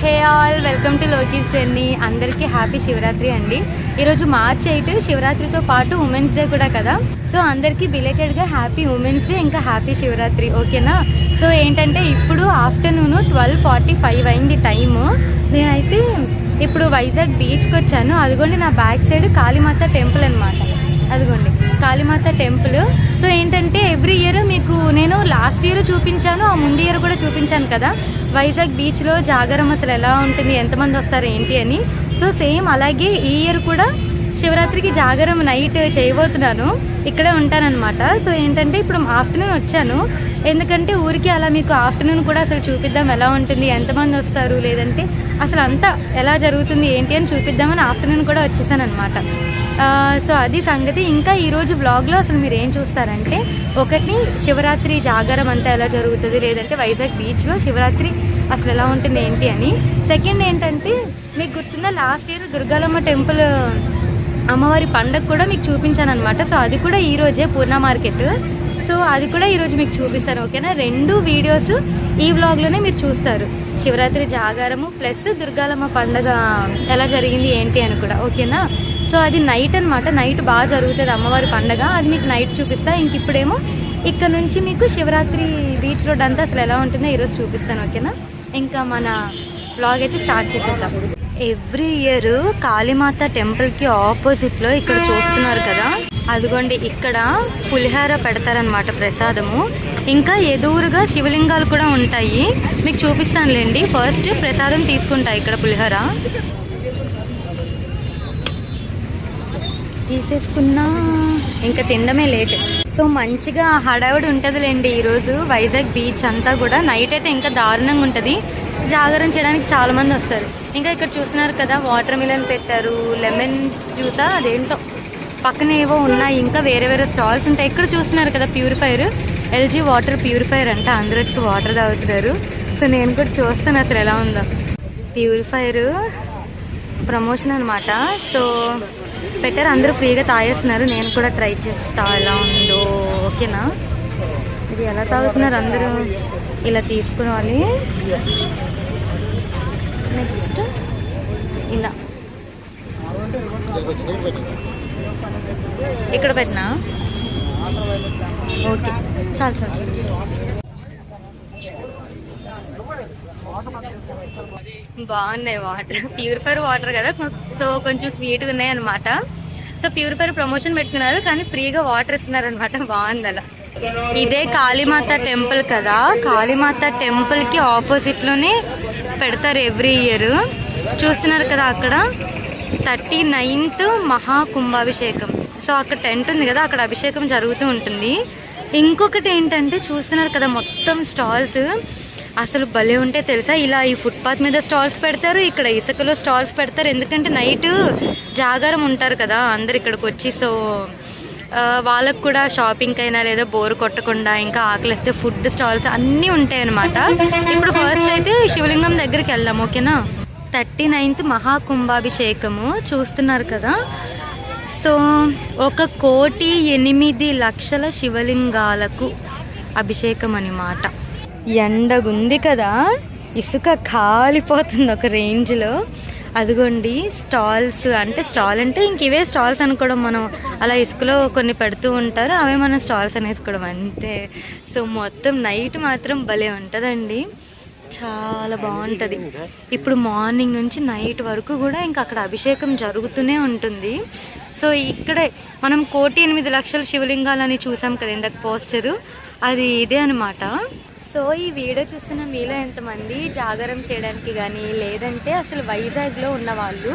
Hey all, welcome to లోకీస్ journey. అందరికీ happy Shivaratri అండి. ఈరోజు March 8 శివరాత్రితో పాటు ఉమెన్స్ డే కూడా కదా. సో అందరికీ బిలేటెడ్గా హ్యాపీ ఉమెన్స్ డే, ఇంకా హ్యాపీ శివరాత్రి, ఓకేనా? సో ఏంటంటే ఇప్పుడు ఆఫ్టర్నూన్ 12:45 అయింది టైము. నేనైతే ఇప్పుడు వైజాగ్ బీచ్కి వచ్చాను. అదిగోండి నా బ్యాక్ సైడ్ కాళీమాత టెంపుల్ అనమాట. అదిగోండి కాళీమాత టెంపుల్. సో ఏంటంటే ఎవ్రీ ఇయర్ మీకు నేను లాస్ట్ ఇయర్ చూపించాను, ఆ ముందు ఇయర్ కూడా చూపించాను కదా వైజాగ్ బీచ్లో జాగరం అసలు ఎలా ఉంటుంది, ఎంతమంది వస్తారు ఏంటి అని. సో సేమ్ అలాగే ఈ ఇయర్ కూడా శివరాత్రికి జాగరం నైట్ చేయబోతున్నాను, ఇక్కడే ఉంటానన్నమాట. సో ఏంటంటే ఇప్పుడు ఆఫ్టర్నూన్ వచ్చాను, ఎందుకంటే ఊరికి అలా మీకు ఆఫ్టర్నూన్ కూడా అసలు చూపిద్దాం ఎలా ఉంటుంది, ఎంతమంది వస్తారు, లేదంటే అసలు అంతా ఎలా జరుగుతుంది ఏంటి అని చూపిద్దామని ఆఫ్టర్నూన్ కూడా వచ్చేసాను అనమాట. సో అది సంగతి. ఇంకా ఈరోజు వ్లాగ్లో అసలు మీరు ఏం చూస్తారంటే, ఒకటి శివరాత్రి జాగరం అంతా ఎలా జరుగుతుంది, లేదంటే వైజాగ్ బీచ్లో శివరాత్రి అసలు ఎలా ఉంటుంది ఏంటి అని. సెకండ్ ఏంటంటే మీకు గుర్తుందా, లాస్ట్ ఇయర్ దుర్గాలమ్మ టెంపుల్ అమ్మవారి పండుగ కూడా మీకు చూపించాను అనమాట. సో అది కూడా ఈరోజే పూర్ణ మార్కెట్. సో అది కూడా ఈరోజు మీకు చూపిస్తాను, ఓకేనా? 2 వీడియోస్ ఈ వ్లాగ్లోనే మీరు చూస్తారు, శివరాత్రి జాగారము ప్లస్ దుర్గాలమ్మ పండుగ ఎలా జరిగింది ఏంటి అని కూడా, ఓకేనా? సో అది నైట్ అనమాట, నైట్ బాగా జరుగుతుంది అమ్మవారి పండుగ, అది మీకు నైట్ చూపిస్తా. ఇంక ఇప్పుడేమో ఇక్కడ నుంచి మీకు శివరాత్రి బీచ్ రోడ్ అంతా అసలు ఎలా ఉంటుందో ఈరోజు చూపిస్తాను, ఓకేనా? ఇంకా మన వ్లాగ్ అయితే స్టార్ట్ చేసేద్దాం. ఎవ్రీ ఇయర్ కాళీమాత టెంపుల్కి ఆపోజిట్లో ఇక్కడ చూస్తున్నారు కదా, అదిగోండి ఇక్కడ పులిహార పెడతారనమాట ప్రసాదము. ఇంకా ఎదురుగా శివలింగాలు కూడా ఉంటాయి, మీకు చూపిస్తానులేండి. ఫస్ట్ ప్రసాదం తీసుకుంటా, ఇక్కడ పులిహార తీసేసుకున్నా, ఇంకా తినడమే లేట్. సో మంచిగా హడావిడి ఉంటుందిలేండి ఈరోజు వైజాగ్ బీచ్ అంతా కూడా. నైట్ అయితే ఇంకా దారుణంగా ఉంటుంది, జాగరణ చేయడానికి చాలామంది వస్తారు. ఇంకా ఇక్కడ చూస్తున్నారు కదా వాటర్ మిలన్ పెట్టారు, లెమన్ జ్యూసా అదేంటో పక్కన ఏవో ఉన్నాయి, ఇంకా వేరే వేరే స్టాల్స్ ఉంటాయి. ఇక్కడ చూస్తున్నారు కదా ప్యూరిఫైర్, LG వాటర్ ప్యూరిఫైర్ అంట, అందరూ వచ్చి వాటర్ తాగుతున్నారు. సో నేను కూడా చూస్తాను అసలు ఎలా ఉందో. ప్యూరిఫైర్ ప్రమోషన్ అనమాట. సో పెట్టారు, అందరూ ఫ్రీగా తాగేస్తున్నారు, నేను కూడా ట్రై చేస్తా ఎలా ఉందో, ఓకేనా? ఇది ఎలా తాగుతున్నారు అందరూ, ఇలా తీసుకోవాలి. నెక్స్ట్ ఇలా ఇక్కడ పెట్టినా, ఓకే చాలు చాలు. బాగున్నాయి వాటర్, ప్యూరిఫైర్ వాటర్ కదా, సో కొంచెం స్వీట్గా ఉన్నాయి అనమాట. సో ప్యూరిఫైర్ ప్రమోషన్ పెట్టుకున్నారు కానీ ఫ్రీగా వాటర్ ఇస్తున్నారు అనమాట, బాగుంది అలా. ఇదే కాళీమాత టెంపుల్ కదా, కాళీమాత టెంపుల్కి ఆపోజిట్లోనే పెడతారు ఎవ్రీ ఇయర్. చూస్తున్నారు కదా అక్కడ 39th మహాకుంభాభిషేకం. సో అక్కడ టెంట్ ఉంది కదా, అక్కడ అభిషేకం జరుగుతూ ఉంటుంది. ఇంకొకటి ఏంటంటే చూస్తున్నారు కదా మొత్తం స్టాల్స్ అసలు భలే ఉంటే తెలుసా. ఇలా ఈ ఫుట్పాత్ మీద స్టాల్స్ పెడతారు, ఇక్కడ ఇసుకలో స్టాల్స్ పెడతారు, ఎందుకంటే నైట్ జాగారం ఉంటారు కదా అందరు ఇక్కడికి వచ్చి. సో వాళ్ళకు కూడా షాపింగ్ అయినా లేదా బోర్ కొట్టకుండా ఇంకా ఆకలిస్తే ఫుడ్ స్టాల్స్ అన్నీ ఉంటాయి అన్నమాట. ఇప్పుడు ఫస్ట్ అయితే శివలింగం దగ్గరికి వెళ్దాం, ఓకేనా? 39th మహాకుంభాభిషేకము చూస్తున్నారు కదా. సో 1,08,00,000 శివలింగాలకు అభిషేకం అన్నమాట. ఎండగుంది కదా, ఇసుక కాలిపోతుంది ఒక రేంజ్లో. అదిగోండి స్టాల్స్, అంటే స్టాల్ అంటే ఇంక ఇవే స్టాల్స్ అనుకోవడం మనం, అలా ఇసుకలో కొన్ని పెడుతూ ఉంటారు, అవే మనం స్టాల్స్ అనేసుకోవడం అంతే. సో మొత్తం నైట్ మాత్రం భలే ఉంటుందండి, చాలా బాగుంటుంది. ఇప్పుడు మార్నింగ్ నుంచి నైట్ వరకు కూడా ఇంకా అక్కడ అభిషేకం జరుగుతూనే ఉంటుంది. సో ఇక్కడే మనం 1,08,00,000 శివలింగాలని చూసాం కదా ఇందాక పోస్టరు, అది ఇదే అనమాట. సో ఈ వీడియో చూస్తున్న మీలో ఎంతమంది జాగరం చేయడానికి కానీ లేదంటే అసలు వైజాగ్లో ఉన్న వాళ్ళు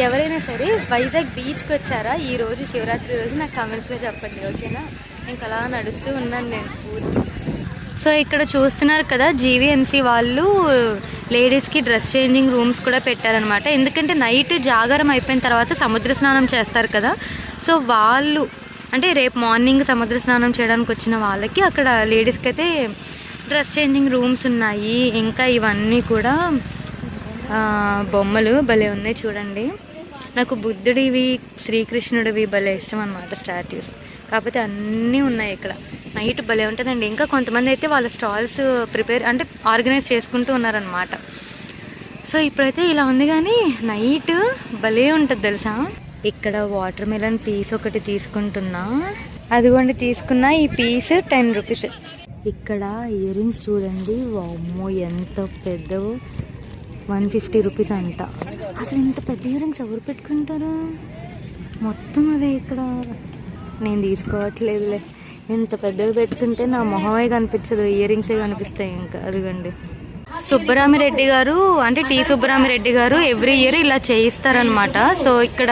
ఎవరైనా సరే వైజాగ్ బీచ్కి వచ్చారా ఈరోజు శివరాత్రి రోజు, నాకు కామెంట్స్లో చెప్పండి, ఓకేనా? ఇంకా అలా నడుస్తూ ఉన్నాను నేను ఊరికి. సో ఇక్కడ చూస్తున్నారు కదా GVMC వాళ్ళు లేడీస్కి డ్రెస్ చేంజింగ్ రూమ్స్ కూడా పెట్టారనమాట. ఎందుకంటే నైట్ జాగరం అయిపోయిన తర్వాత సముద్ర స్నానం చేస్తారు కదా, సో వాళ్ళు అంటే రేపు మార్నింగ్ సముద్ర స్నానం చేయడానికి వచ్చిన వాళ్ళకి అక్కడ లేడీస్కి అయితే డ్రెస్ చేంజింగ్ రూమ్స్ ఉన్నాయి. ఇంకా ఇవన్నీ కూడా బొమ్మలు భలే ఉన్నాయి చూడండి. నాకు బుద్ధుడివి శ్రీకృష్ణుడివి భలే ఇష్టం అనమాట స్టాట్యూస్, కాకపోతే అన్నీ ఉన్నాయి ఇక్కడ. నైట్ భలే ఉంటుందండి. ఇంకా కొంతమంది అయితే వాళ్ళ స్టాల్స్ ఆర్గనైజ్ చేసుకుంటూ ఉన్నారనమాట. సో ఇప్పుడైతే ఇలా ఉంది, కానీ నైట్ భలే ఉంటుంది తెలుసా. ఇక్కడ వాటర్ మెలన్ పీస్ ఒకటి తీసుకుంటున్నా, అదిగోండి తీసుకున్నా. ఈ పీస్ 10 రూపీస్. ఇక్కడ ఇయర్ రింగ్స్ చూడండి, వామ్మో ఎంత పెద్దవో, 150 రూపీస్ అంట. అసలు ఇంత పెద్ద ఇయర్ రింగ్స్ ఎవరు పెట్టుకుంటారు? మొత్తం అదే. ఇక్కడ నేను తీసుకోవట్లేదులే, ఇంత పెద్దవి పెట్టుకుంటే నా మొహమే కనిపించదు, ఇయర్ రింగ్సే కనిపిస్తాయి. ఇంకా అదిగండి సుబ్బరామిరెడ్డి గారు, అంటే టి సుబ్బరామిరెడ్డి గారు ఎవ్రీ ఇయర్ ఇలా చేయిస్తారనమాట. సో ఇక్కడ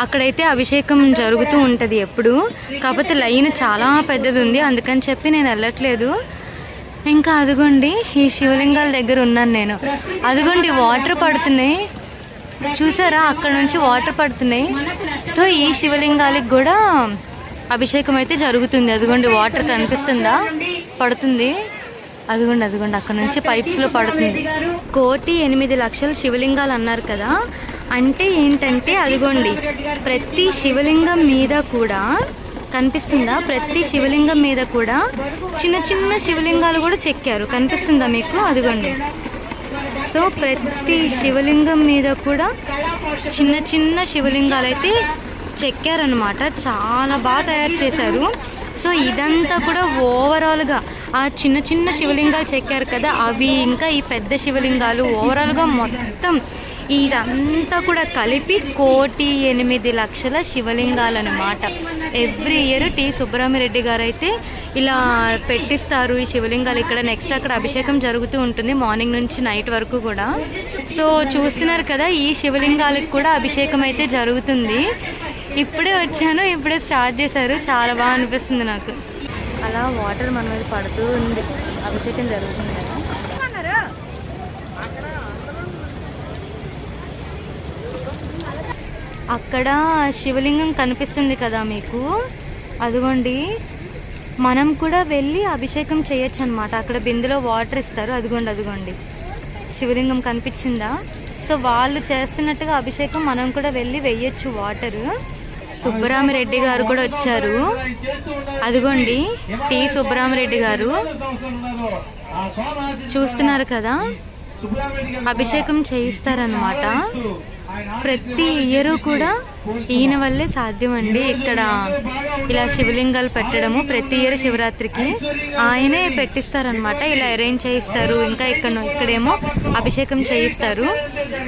అక్కడైతే అభిషేకం జరుగుతూ ఉంటుంది ఎప్పుడు, కాకపోతే లైన్ చాలా పెద్దది ఉంది, అందుకని చెప్పి నేను వెళ్ళట్లేదు. ఇంకా అదిగోండి ఈ శివలింగాల దగ్గర ఉన్నాను నేను. అదిగోండి వాటర్ పడుతున్నాయి చూసారా, అక్కడ నుంచి వాటర్ పడుతున్నాయి. సో ఈ శివలింగాలకు కూడా అభిషేకం అయితే జరుగుతుంది. అదిగోండి వాటర్ కనిపిస్తుందా, పడుతుంది. అదిగోండి అదిగోండి అక్కడ నుంచి పైప్స్లో పడుతుంది. 1,08,00,000 శివలింగాలు అన్నారు కదా, అంటే ఏంటంటే అదిగోండి ప్రతి శివలింగం మీద కూడా కనిపిస్తుందా, ప్రతి శివలింగం మీద కూడా చిన్న చిన్న శివలింగాలు కూడా చెక్కారు, కనిపిస్తుందా మీకు? అదిగోండి. సో ప్రతి శివలింగం మీద కూడా చిన్న చిన్న శివలింగాలు అయితే చెక్కారనమాట, చాలా బాగా తయారు చేశారు. సో ఇదంతా కూడా ఓవరాల్గా ఆ చిన్న చిన్న శివలింగాలు చెక్కారు కదా, అవి ఇంకా ఈ పెద్ద శివలింగాలు ఓవరాల్గా మొత్తం ఇదంతా కూడా కలిపి 1,08,00,000 శివలింగాలు అనమాట. ఎవ్రీ ఇయర్ టి సుబ్బరామిరెడ్డి గారు అయితే ఇలా పెట్టిస్తారు ఈ శివలింగాలు ఇక్కడ. నెక్స్ట్ అక్కడ అభిషేకం జరుగుతూ ఉంటుంది మార్నింగ్ నుంచి నైట్ వరకు కూడా. సో చూస్తున్నారు కదా, ఈ శివలింగాలకు కూడా అభిషేకం అయితే జరుగుతుంది. ఇప్పుడే వచ్చాను, ఇప్పుడే స్టార్ట్ చేశారు, చాలా బాగా అనిపిస్తుంది నాకు. అలా వాటర్ మన మీద పడుతూ ఉంది, అభిషేకం జరుగుతుంది కదా. అక్కడ శివలింగం కనిపిస్తుంది కదా మీకు, అదిగోండి మనం కూడా వెళ్ళి అభిషేకం చేయొచ్చు అనమాట. అక్కడ బిందెలో వాటర్ ఇస్తారు, అదిగోండి అదిగోండి శివలింగం కనిపించిందా. సో వాళ్ళు చేస్తున్నట్టుగా అభిషేకం మనం కూడా వెళ్ళి వెయ్యొచ్చు వాటర్. సుబ్బరామిరెడ్డి గారు కూడా వచ్చారు, అదిగోండి టి సుబ్బరామిరెడ్డి గారు, చూస్తున్నారు కదా, అభిషేకం చేయిస్తారనమాట. ప్రతి ఇయర్ కూడా ఈయన వల్లే సాధ్యం అండి ఇక్కడ ఇలా శివలింగాలు పెట్టడము. ప్రతి ఇయర్ శివరాత్రికి ఆయనే పెట్టిస్తారనమాట, ఇలా అరేంజ్ చేయిస్తారు. ఇంకా ఇక్కడేమో అభిషేకం చేయిస్తారు.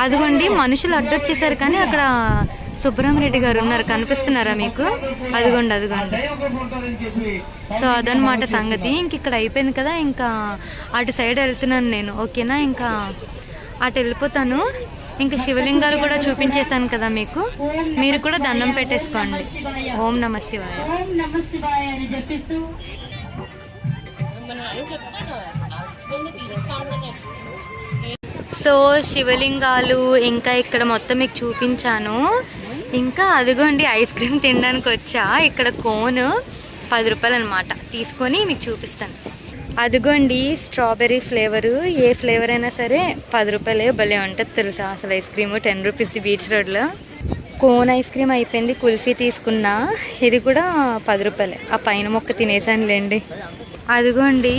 అదిగోండి మనుషులు అడ్డొచ్చేసారు, కానీ అక్కడ సుబ్బరామిరెడ్డి గారు ఉన్నారు, కనిపిస్తున్నారా మీకు? అదిగోండి అదిగోండి. సో అదనమాట సంగతి. ఇంక ఇక్కడ అయిపోయింది కదా, ఇంకా అటు సైడ్ వెళ్తున్నాను నేను, ఓకేనా? ఇంకా అటు వెళ్ళిపోతాను. ఇంకా శివలింగాలు కూడా చూపించేశాను కదా మీకు, మీరు కూడా దండం పెట్టేసుకోండి. ఓం నమ శివాయ. సో శివలింగాలు ఇంకా ఇక్కడ మొత్తం మీకు చూపించాను. ఇంకా అదిగోండి ఐస్ క్రీమ్ తినడానికి వచ్చా. ఇక్కడ కోన్ 10 రూపాయలు అనమాట, తీసుకొని మీకు చూపిస్తాను. అదిగోండి స్ట్రాబెర్రీ ఫ్లేవరు, ఏ ఫ్లేవర్ అయినా సరే 10 రూపాయలే, భలే ఉంటుంది తెలుసా అసలు ఐస్ క్రీమ్. 10 రూపీస్ బీచ్ రోడ్లో. కోన్ ఐస్ క్రీమ్ అయిపోయింది, కుల్ఫీ తీసుకున్నా, ఇది కూడా 10 రూపాయలే. ఆ పైన మొక్క తినేసానులేండి. అదిగోండి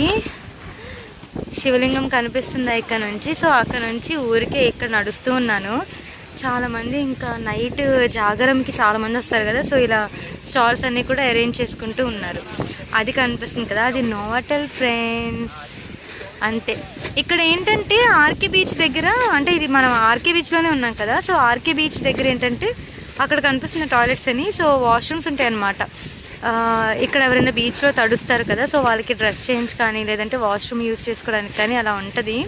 శివలింగం కనిపిస్తుందా ఇక్కడ నుంచి. సో అక్కడ నుంచి ఊరికే ఇక్కడ నడుస్తూ ఉన్నాను. చాలామంది ఇంకా నైట్ జాగరంకి చాలామంది వస్తారు కదా, సో ఇలా స్టాల్స్ అన్నీ కూడా అరేంజ్ చేసుకుంటూ ఉన్నారు. అది కనిపిస్తుంది కదా, అది నోవాటెల్ ఫ్రెండ్స్. అంతే. ఇక్కడ ఏంటంటే ఆర్కే బీచ్ దగ్గర, అంటే ఇది మనం ఆర్కే బీచ్లోనే ఉన్నాం కదా, సో ఆర్కే బీచ్ దగ్గర ఏంటంటే అక్కడ కనిపిస్తున్న టాయిలెట్స్ అని, సో వాష్రూమ్స్ ఉంటాయి అన్నమాట. ఇక్కడ ఎవరైనా బీచ్లో తడుస్తారు కదా, సో వాళ్ళకి డ్రెస్ చేంజ్ కానీ లేదంటే వాష్రూమ్ యూజ్ చేసుకోవడానికి కానీ అలా ఉంటుంది.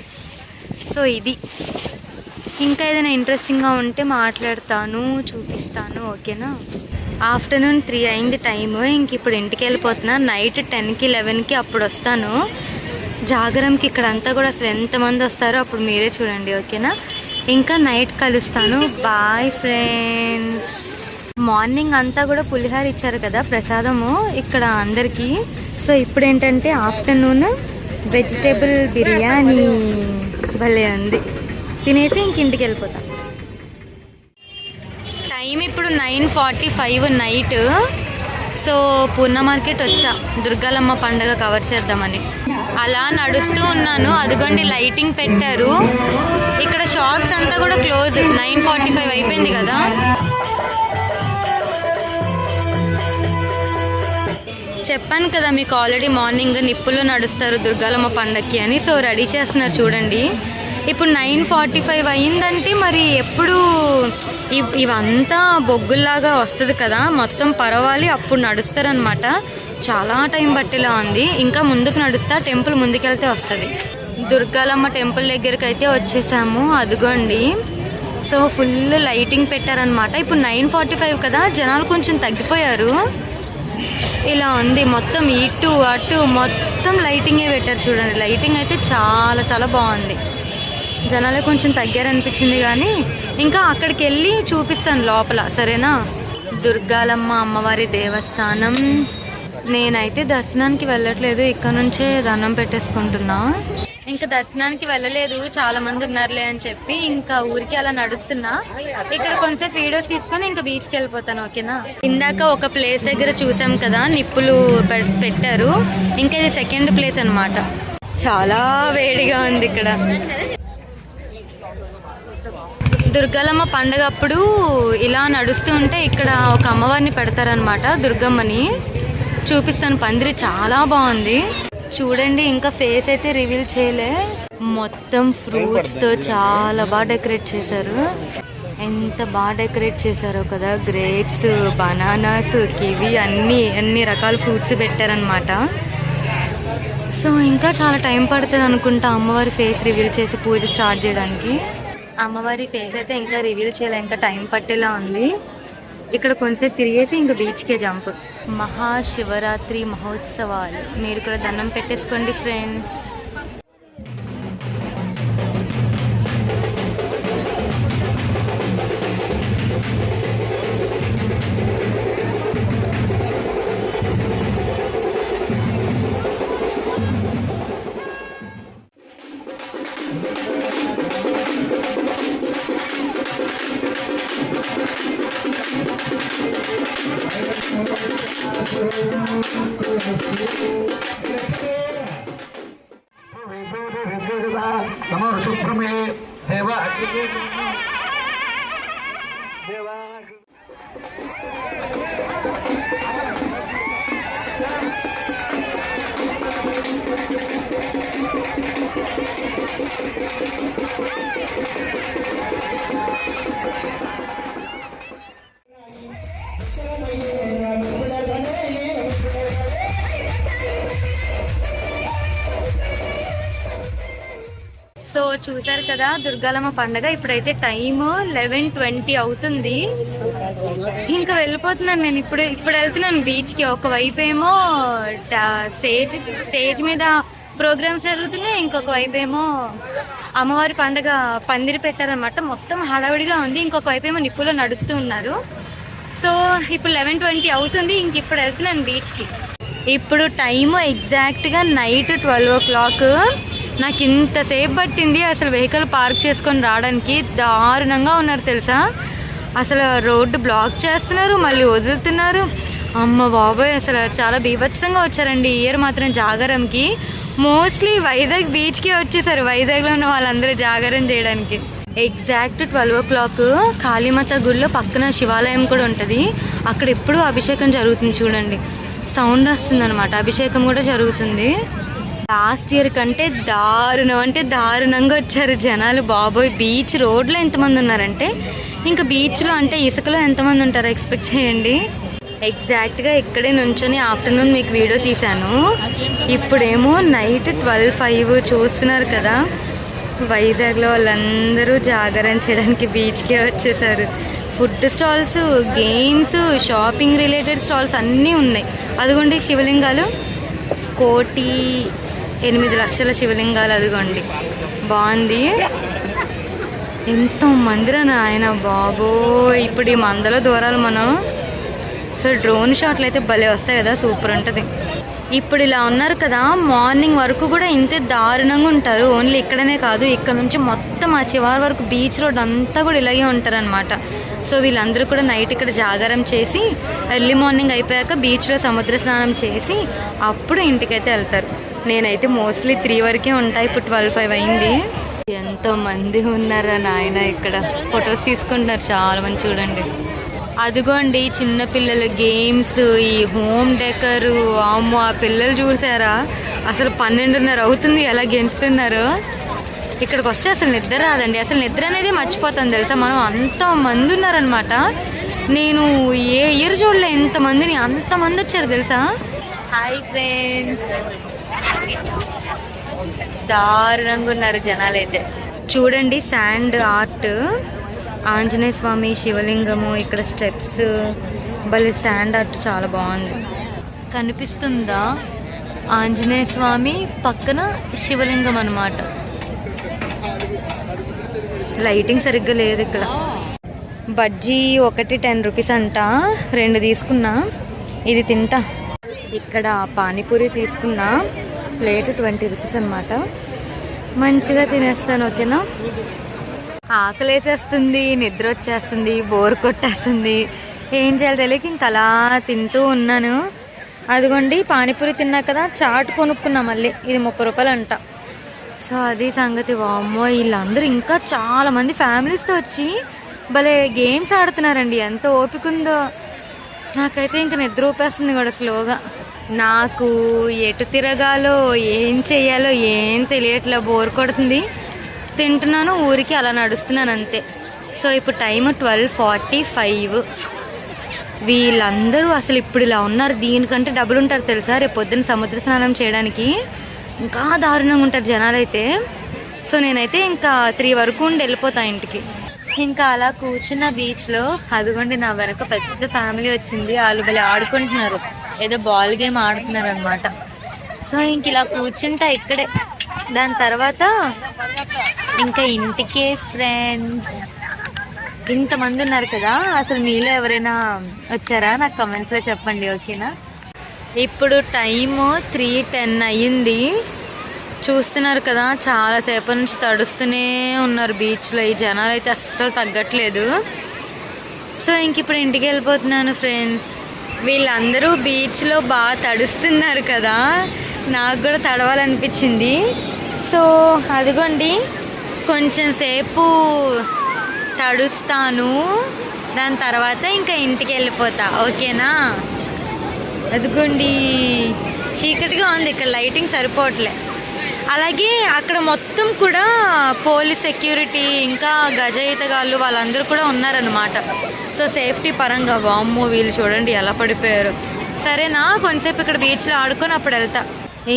సో ఇది ఇంకా ఏదైనా ఇంట్రెస్టింగ్గా ఉంటే మాట్లాడతాను, చూపిస్తాను, ఓకేనా? ఆఫ్టర్నూన్ 3 అయింది టైము. ఇంక ఇప్పుడు ఇంటికి వెళ్ళిపోతున్నా. నైట్ 10కి 11కి అప్పుడు వస్తాను జాగరంకి. ఇక్కడ అంతా కూడా అసలు ఎంతమంది వస్తారో అప్పుడు మీరే చూడండి, ఓకేనా? ఇంకా నైట్ కలుస్తాను. Bye friends. మార్నింగ్ అంతా కూడా పులిహార ఇచ్చారు కదా ప్రసాదము ఇక్కడ అందరికీ. సో ఇప్పుడు ఏంటంటే ఆఫ్టర్నూన్ వెజిటేబుల్ బిర్యానీ భలే ఉంది. తినేసి ఇంక ఇంటికి వెళ్ళిపోతాం. టైం ఇప్పుడు 9:45 నైట్. సో పూర్ణ మార్కెట్ వచ్చా దుర్గాలమ్మ పండుగ కవర్ చేద్దామని. అలా నడుస్తూ ఉన్నాను, అదిగోండి లైటింగ్ పెట్టారు. ఇక్కడ షాప్స్ అంతా కూడా క్లోజ్, 9:45 అయిపోయింది కదా. చెప్పాను కదా మీకు ఆల్రెడీ మార్నింగ్ నిప్పుల్లో నడుస్తారు దుర్గాలమ్మ పండగకి అని. సో రెడీ చేస్తున్నారు చూడండి. ఇప్పుడు 9:45 అయిందంటే మరి ఎప్పుడు ఇవంతా బొగ్గుల్లాగా వస్తుంది కదా, మొత్తం పరవాలి అప్పుడు నడుస్తారనమాట. చాలా టైం పట్టేలా ఉంది. ఇంకా ముందుకు నడుస్తా, టెంపుల్ ముందుకెళ్తే వస్తుంది. దుర్గాలమ్మ టెంపుల్ దగ్గరికి అయితే వచ్చేసాము, అదిగోండి. సో ఫుల్ లైటింగ్ పెట్టారనమాట. ఇప్పుడు 9:45 కదా, జనాలు కొంచెం తగ్గిపోయారు. ఇలా ఉంది మొత్తం, ఇటు అటు మొత్తం లైటింగే పెట్టారు చూడండి. లైటింగ్ అయితే చాలా చాలా బాగుంది. జనాలే కొంచెం తగ్గారనిపించింది కానీ ఇంకా అక్కడికి వెళ్ళి చూపిస్తాను లోపల, సరేనా. దుర్గాలమ్మ అమ్మవారి దేవస్థానం. నేనైతే దర్శనానికి వెళ్ళట్లేదు, ఇక్కడ నుంచే దండం పెట్టేసుకుంటున్నా. ఇంకా దర్శనానికి వెళ్ళలేదు, చాలా మంది ఉన్నారులే అని చెప్పి ఇంకా ఊరికి అలా నడుస్తున్నా. ఇక్కడ కొంచెం వీడియోస్ తీసుకొని ఇంకా బీచ్కి వెళ్ళిపోతాను, ఓకేనా. ఇందాక ఒక ప్లేస్ దగ్గర చూసాం కదా, నిప్పులు పెట్టారు. ఇంకా ఇది సెకండ్ ప్లేస్ అనమాట. చాలా వేడిగా ఉంది ఇక్కడ. దుర్గాలమ్మ పండుగ అప్పుడు ఇలా నడుస్తూ ఉంటే ఇక్కడ ఒక అమ్మవారిని పెడతారనమాట, దుర్గమ్మని. చూపిస్తాను, పందిరి చాలా బాగుంది చూడండి. ఇంకా ఫేస్ అయితే రివీల్ చేయలే. మొత్తం ఫ్రూట్స్తో చాలా బాగా డెకరేట్ చేశారు. ఎంత బాగా డెకరేట్ చేశారో కదా. గ్రేప్స్, బనానాస్, కివి అన్ని రకాల ఫ్రూట్స్ పెట్టారనమాట. సో ఇంకా చాలా టైం పడుతుంది అనుకుంటా అమ్మవారి ఫేస్ రివీల్ చేసి పూజ స్టార్ట్ చేయడానికి. అమ్మవారి ఫేస్ అయితే ఇంకా రివీల్ చేయాలి, ఇంకా టైం పట్టేలా ఉంది. ఇక్కడ కొంచెం తిరిగేసి ఇంకా బీచ్కే జంప్. మహాశివరాత్రి మహోత్సవాలు, మీరు కూడా దండం పెట్టేసుకోండి ఫ్రెండ్స్. సో చూసారు కదా దుర్గాలమ్మ పండుగ. ఇప్పుడైతే టైము 11:20 అవుతుంది. ఇంకా వెళ్ళిపోతున్నాను నేను. ఇప్పుడు వెళ్తున్నాను బీచ్కి. ఒకవైపు ఏమో స్టేజ్ మీద ప్రోగ్రామ్స్ జరుగుతున్నాయి, ఇంకొక వైపు ఏమో అమ్మవారి పండుగ పందిరి పెట్టారనమాట. మొత్తం హడావిడిగా ఉంది. ఇంకొక వైపు ఏమో నిప్పులో నడుస్తూ ఉన్నారు. సో ఇప్పుడు 11:20 అవుతుంది. ఇంక ఇప్పుడు వెళ్తున్నాను బీచ్కి. ఇప్పుడు టైము ఎగ్జాక్ట్గా నైట్ 12 o'clock. నాకు ఇంతసేపు పట్టింది అసలు వెహికల్ పార్క్ చేసుకొని రావడానికి. దారుణంగా ఉన్నారు తెలుసా. అసలు రోడ్డు బ్లాక్ చేస్తున్నారు, మళ్ళీ వదులుతున్నారు. అమ్మ బాబోయ్, అసలు చాలా బీభత్సంగా వచ్చారండి ఈ ఇయర్ మాత్రం జాగరంకి. మోస్ట్లీ వైజాగ్ బీచ్కి వచ్చేసారు, వైజాగ్లో ఉన్న వాళ్ళందరూ జాగరం చేయడానికి. ఎగ్జాక్ట్ 12 o'clock కాళీమాత గుడిలో పక్కన శివాలయం కూడా ఉంటుంది. అక్కడ ఎప్పుడూ అభిషేకం జరుగుతుంది చూడండి. సౌండ్ వస్తుంది అనమాట. అభిషేకం కూడా జరుగుతుంది. లాస్ట్ ఇయర్ కంటే దారుణంగా వచ్చారు జనాలు బాబోయ్. బీచ్ రోడ్లో ఎంతమంది ఉన్నారంటే, ఇంకా బీచ్లో అంటే ఇసుకలో ఎంతమంది ఉంటారో ఎక్స్పెక్ట్ చేయండి. ఎగ్జాక్ట్గా ఇక్కడే నుంచొని ఆఫ్టర్నూన్ మీకు వీడియో తీశాను. ఇప్పుడేమో నైట్ 12:05 చూస్తున్నారు కదా. వైజాగ్లో వాళ్ళందరూ జాగరణ చేయడానికి బీచ్కే వచ్చేసారు. Food stalls, games, shopping related stalls అన్నీ ఉన్నాయి. అదిగోండి శివలింగాలు, 1,08,00,000 శివలింగాలు. అదిగోండి బాగుంది. ఎంతో మందిరా ఆయన బాబో. ఇప్పుడు ఈ మందలో దూరాలు మనం. అసలు డ్రోన్ షాట్లు అయితే భలే వస్తాయి కదా, సూపర్ ఉంటుంది. ఇప్పుడు ఇలా ఉన్నారు కదా, మార్నింగ్ వరకు కూడా ఇంతే దారుణంగా ఉంటారు. ఓన్లీ ఇక్కడనే కాదు, ఇక్కడ నుంచి మొత్తం మొత్తం ఆ చివరి వరకు బీచ్ రోడ్ అంతా కూడా ఇలాగే ఉంటారనమాట. సో వీళ్ళందరూ కూడా నైట్ ఇక్కడ జాగారం చేసి ఎర్లీ మార్నింగ్ అయిపోయాక బీచ్లో సముద్ర స్నానం చేసి అప్పుడు ఇంటికైతే వెళ్తారు. నేనైతే మోస్ట్లీ 3 వరకే ఉంటాయి. ఇప్పుడు 12:05 అయింది. ఎంతో మంది ఉన్నారా నాయన, ఇక్కడ ఫొటోస్ తీసుకుంటున్నారు చాలా మంది. చూడండి అదిగోండి చిన్నపిల్లల గేమ్స్, ఈ హోమ్ డెకరు. అమ్మో ఆ పిల్లలు చూసారా, అసలు 12:30 అవుతుంది ఎలా గెంతుతున్నారు. ఇక్కడికి వస్తే అసలు నిద్ర రాదండి. అసలు నిద్ర అనేది మర్చిపోతాను తెలుసా. మనం అంత మంది ఉన్నారనమాట. నేను ఏ ఇయర్ చూడలే ఎంతమందిని, అంతమంది వచ్చారు తెలుసా. హాయ్ ఫ్రెండ్స్, దారుణంగా ఉన్నారు జనాలు అయితే. చూడండి శాండ్ ఆర్ట్, ఆంజనేయ స్వామి, శివలింగము, ఇక్కడ స్టెప్స్, భలే శాండ్ ఆర్ట్ చాలా బాగుంది. కనిపిస్తుందా ఆంజనేయ స్వామి పక్కన శివలింగం అన్నమాట. లైటింగ్ సరిగ్గా లేదు ఇక్కడ. బజ్జీ ఒకటి 10 రూపీస్ అంట, 2 తీసుకున్నా. ఇది తింటా. ఇక్కడ పానీపూరి తీసుకున్నా, ప్లేట్ 20 రూపీస్ అనమాట. మంచిగా తినేస్తాను ఓకేనా. ఆకలి వేసేస్తుంది, నిద్ర వచ్చేస్తుంది, బోర్ కొట్టేస్తుంది, ఏం చేయాలి తెలియక ఇంక అలా తింటూ ఉన్నాను. అదిగోండి పానీపూరి తిన్నా కదా, చాట్ కొనుక్కున్నా మళ్ళీ. ఇది 30 రూపాయలు అంట. సో అది సంగతి. వామ్మో వీళ్ళందరూ ఇంకా చాలా మంది ఫ్యామిలీస్తో వచ్చి భలే గేమ్స్ ఆడుతున్నారండి. ఎంత ఓపిక ఉందో. నాకైతే ఇంకా నిద్ర ఊపేస్తుంది కూడా స్లోగా. నాకు ఎటు తిరగాలో ఏం చెయ్యాలో ఏం తెలియట్లే, బోర్ కొడుతుంది. తింటున్నాను, ఊరికి అలా నడుస్తున్నాను అంతే. సో ఇప్పుడు టైం 12:45. వీళ్ళందరూ అసలు ఇప్పుడు ఇలా ఉన్నారు. దీనికంటే డబ్బులు ఉంటారు తెలుసా. రేపు పొద్దున్న సముద్ర స్నానం చేయడానికి ఇంకా దారుణంగా ఉంటారు జనాలు అయితే. సో నేనైతే ఇంకా 3 వరకు ఉండి వెళ్ళిపోతా ఇంటికి. ఇంకా అలా కూర్చున్న బీచ్లో అదిగోండి నా వెనక పెద్ద ఫ్యామిలీ వచ్చింది. వాళ్ళు భలే ఆడుకుంటున్నారు, ఏదో బాల్ గేమ్ ఆడుతున్నారు అనమాట. సో ఇంక ఇలా కూర్చుంటా ఇక్కడే. దాని తర్వాత ఇంకా ఇంటికే ఫ్రెండ్స్. ఇంతమంది ఉన్నారు కదా, అసలు మీలో ఎవరైనా వచ్చారా నాకు కమెంట్స్లో చెప్పండి ఓకేనా. ఇప్పుడు టైము 3:10 అయ్యింది. చూస్తున్నారు కదా, చాలాసేపటి నుంచి తడుస్తూనే ఉన్నారు బీచ్లో. ఈ జనాలు అయితే అస్సలు తగ్గట్లేదు. సో ఇంక ఇప్పుడు ఇంటికి వెళ్ళిపోతున్నాను ఫ్రెండ్స్. వీళ్ళందరూ బీచ్లో బాగా తడుస్తున్నారు కదా, నాకు కూడా తడవాలనిపించింది. సో అదిగోండి కొంచెం సేపు తడుస్తాను, దాని తర్వాత ఇంకా ఇంటికి వెళ్ళిపోతా ఓకేనా. అదిగోండి చీకటిగా ఉంది, ఇక్కడ లైటింగ్ సరిపోవట్లే. అలాగే అక్కడ మొత్తం కూడా పోలీస్ సెక్యూరిటీ ఇంకా గజ ఈతగాళ్ళు వాళ్ళందరూ కూడా ఉన్నారనమాట. సో సేఫ్టీ పరంగా. వామ్మో వీళ్ళు చూడండి ఎలా పడిపోయారు. సరేనా, కొంతసేపు ఇక్కడ బీచ్లో ఆడుకొని అప్పుడు వెళ్తా.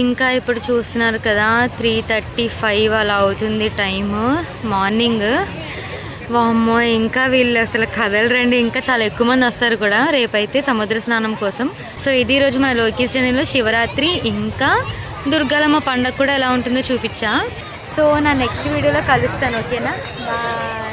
ఇంకా ఇప్పుడు చూస్తున్నారు కదా 3:35 అలా అవుతుంది టైము, మార్నింగ్. వామ్మో ఇంకా వీళ్ళు అసలు కదలరండి. ఇంకా చాలా ఎక్కువ మంది వస్తారు కూడా రేపైతే సముద్ర స్నానం కోసం. సో ఇది ఈరోజు మన లోకేష్ ఛానల్లో శివరాత్రి ఇంకా దుర్గాలమ్మ పండుగ కూడా ఎలా ఉంటుందో చూపించా. సో నా నెక్స్ట్ వీడియోలో కలుస్తాను ఓకేనా. బాయ్.